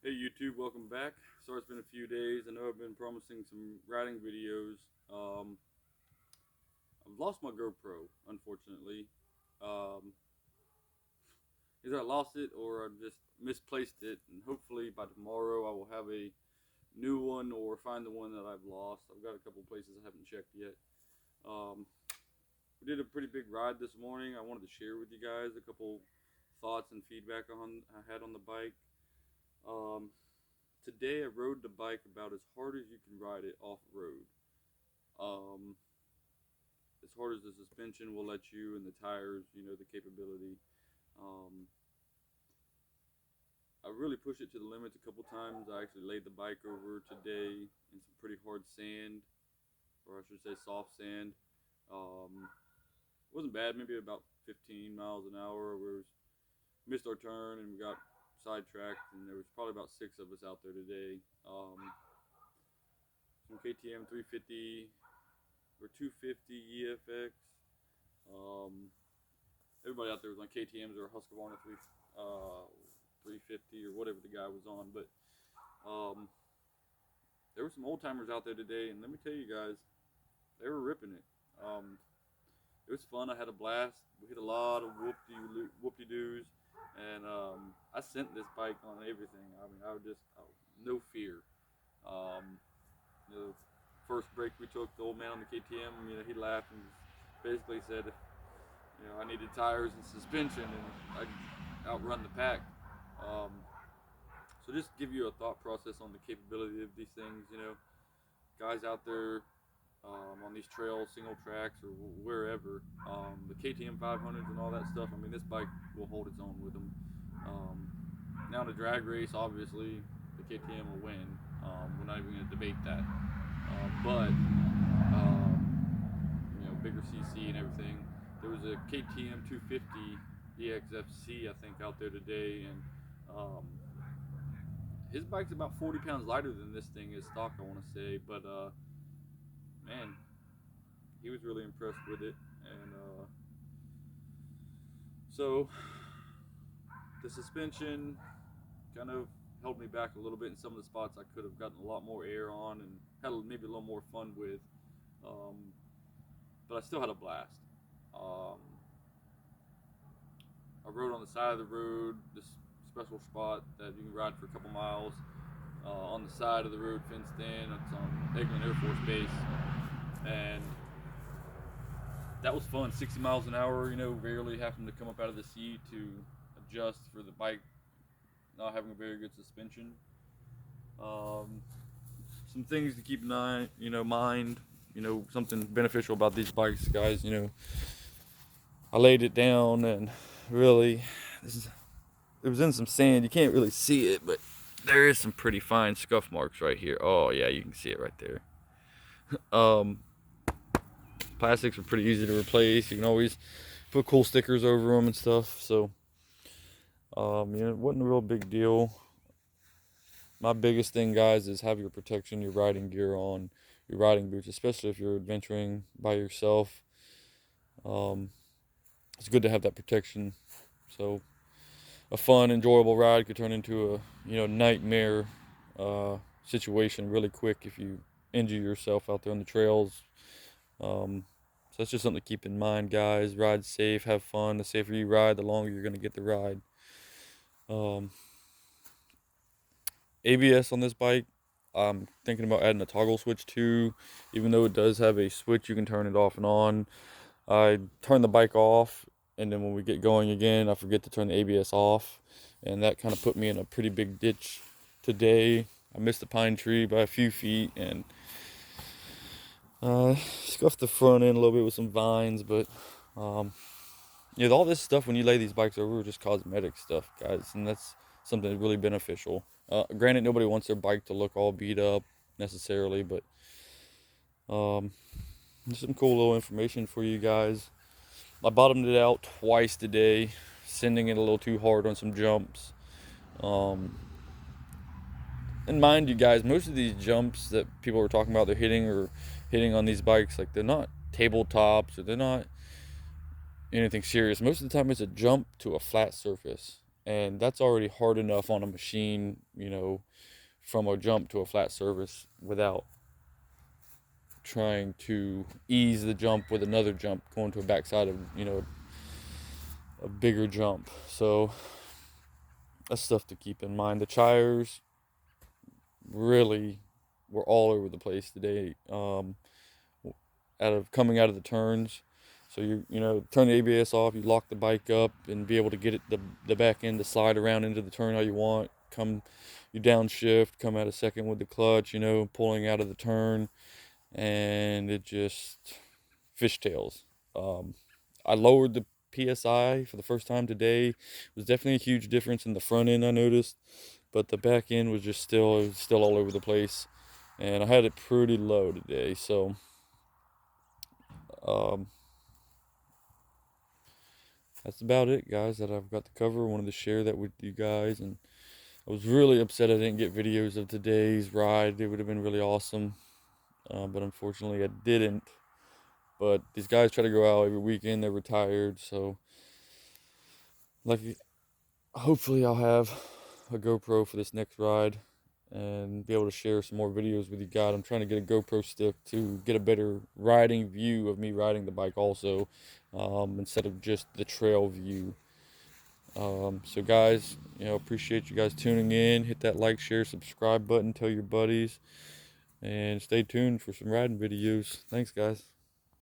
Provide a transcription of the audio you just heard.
Hey YouTube, welcome back. Sorry it's been a few days. I know I've been promising some riding videos. Um, I've lost my GoPro, unfortunately. Um, Either I lost it or I just misplaced it, and hopefully by tomorrow I will have a new one or find the one that I've lost. I've got a couple places I haven't checked yet. Um, we did a pretty big ride this morning. I wanted to share with you guys a couple thoughts and feedback I had on the bike. Um, Today I rode the bike about as hard as you can ride it off road. Um, as hard as the suspension will let you and the tires, the capability. Um, I really pushed it to the limits a couple times. I actually laid the bike over today in some pretty hard sand, or I should say soft sand. It wasn't bad, maybe about 15 miles an hour. Missed our turn and we got sidetracked, and there was probably about 6 of us out there today. Some KTM 350 or 250 EFX. Um, Everybody out there was on KTM's or Husqvarna 350 or whatever the guy was on. But um, there were some old timers out there today, and let me tell you guys, they were ripping it. It was fun. I had a blast. We hit a lot of whoop-de doos, and I sent this bike on everything. I mean, no fear. Um, the first break we took, the old man on the KTM, he laughed and basically said, I needed tires and suspension, and I'd outrun the pack. Um, so just give you a thought process on the capability of these things. Guys out there on these trails, single tracks, or wherever, the KTM 500s and all that stuff. I mean, this bike will hold its own with them. Um, Now, in a drag race, obviously, the KTM will win. We're not even going to debate that. But bigger CC and everything. There was a KTM 250 EXFC, I think, out there today, and his bike's about 40 pounds lighter than this thing is stock, I want to say. But man, he was really impressed with it, and so the suspension kind of held me back a little bit in some of the spots I could have gotten a lot more air on and had maybe a little more fun with. Um, but I still had a blast. Um, I rode on the side of the road, this special spot that you can ride for a couple miles on the side of the road, fenced in. It's on Eglin Air Force Base, and that was fun. 60 miles an hour, rarely having to come up out of the seat to adjust for the bike not having a very good suspension. Um, some things to keep mind. Something beneficial about these bikes, guys. I laid it down, and really, it was in some sand. You can't really see it, but there is some pretty fine scuff marks right here. Oh yeah, you can see it right there. Um, Plastics are pretty easy to replace. You can always put cool stickers over them and stuff. So, it wasn't a real big deal. My biggest thing, guys, is have your protection, your riding gear on, your riding boots, especially if you're adventuring by yourself. It's good to have that protection. So a fun, enjoyable ride could turn into a nightmare situation really quick if you injure yourself out there on the trails. So that's just something to keep in mind, guys. Ride safe, have fun. The safer you ride, the longer you're going to get the ride. ABS on this bike, I'm thinking about adding a toggle switch too. Even though it does have a switch, you can turn it off and on. I turn the bike off, and then when we get going again, I forget to turn the ABS off, and that kind of put me in a pretty big ditch today. I missed the pine tree by a few feet, and scuffed the front end a little bit with some vines. But all this stuff, when you lay these bikes over, just cosmetic stuff, guys, and that's something that's really beneficial. Granted, nobody wants their bike to look all beat up necessarily, but just some cool little information for you guys. I bottomed it out twice today, sending it a little too hard on some jumps. And mind you, guys, most of these jumps that people are talking about, they're hitting on these bikes, like, they're not tabletops, or they're not anything serious. Most of the time it's a jump to a flat surface. and that's already hard enough on a machine, you know, from a jump to a flat surface without trying to ease the jump with another jump going to a backside of, you know, a bigger jump. So that's stuff to keep in mind. The tires really were all over the place today. Coming out of the turns, so you know, turn the ABS off, you lock the bike up, and be able to get it the back end to slide around into the turn how you want. You downshift, come out a second with the clutch, you know, pulling out of the turn, and it just fishtails. I lowered the PSI for the first time today. It was definitely a huge difference in the front end, I noticed, but the back end was just still all over the place, and I had it pretty low today. So um, that's about it, guys, that I've got to cover. I wanted to share that with you guys, and I was really upset I didn't get videos of today's ride. It would have been really awesome, but unfortunately I didn't. But these guys try to go out every weekend. They're retired, so like, hopefully I'll have a GoPro for this next ride and be able to share some more videos with you guys. I'm trying to get a GoPro stick to get a better riding view of me riding the bike also, instead of just the trail view. So guys, you know, appreciate you guys tuning in. Hit that like, share, subscribe button, tell your buddies, and stay tuned for some riding videos. Thanks, guys.